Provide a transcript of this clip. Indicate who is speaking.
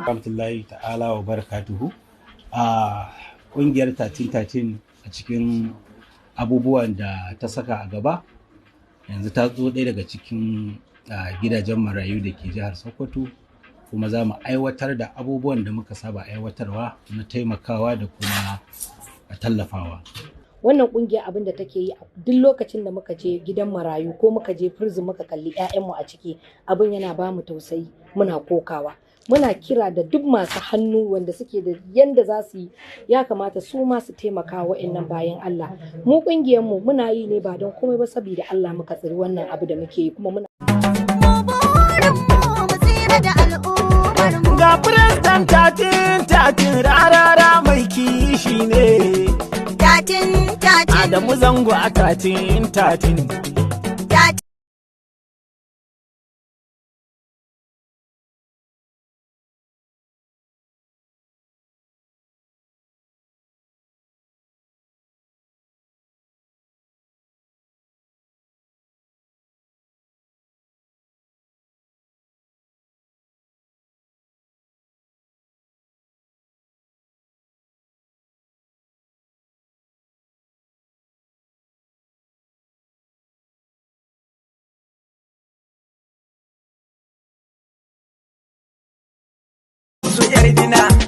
Speaker 1: Rahmatullahi ta'ala wa barakatuhu. A ƙungiyar 1313 a cikin abubuwan da ta saka a gaba yanzu ta zo ɗaya daga cikin gidajen marayu da ke jihar Sokoto, kuma za mu aiwatar da abubuwan da muka saba aiwatarwa na taimakawa da kuma tallafawa.
Speaker 2: Wannan kungiya abin da take yi duk lokacin da muka je gidan marayu ko muka je prison muka kalli 'ya'yanmu a ciki, abin yana ba mu tausayi, muna kokawa. Muna kira da duk masu hannu wanda suke da yanda za su yi, ya kamata su ma su taimaka wa'annan bayan Allah. Mu kungiyar mu muna yi ne ba don komai ba, saboda Allah muka tsiri wannan abu da muke yi, kuma muna
Speaker 3: ga President 1313 rarara mai kishi ne. Adamu Zango a 1313. Su yar dina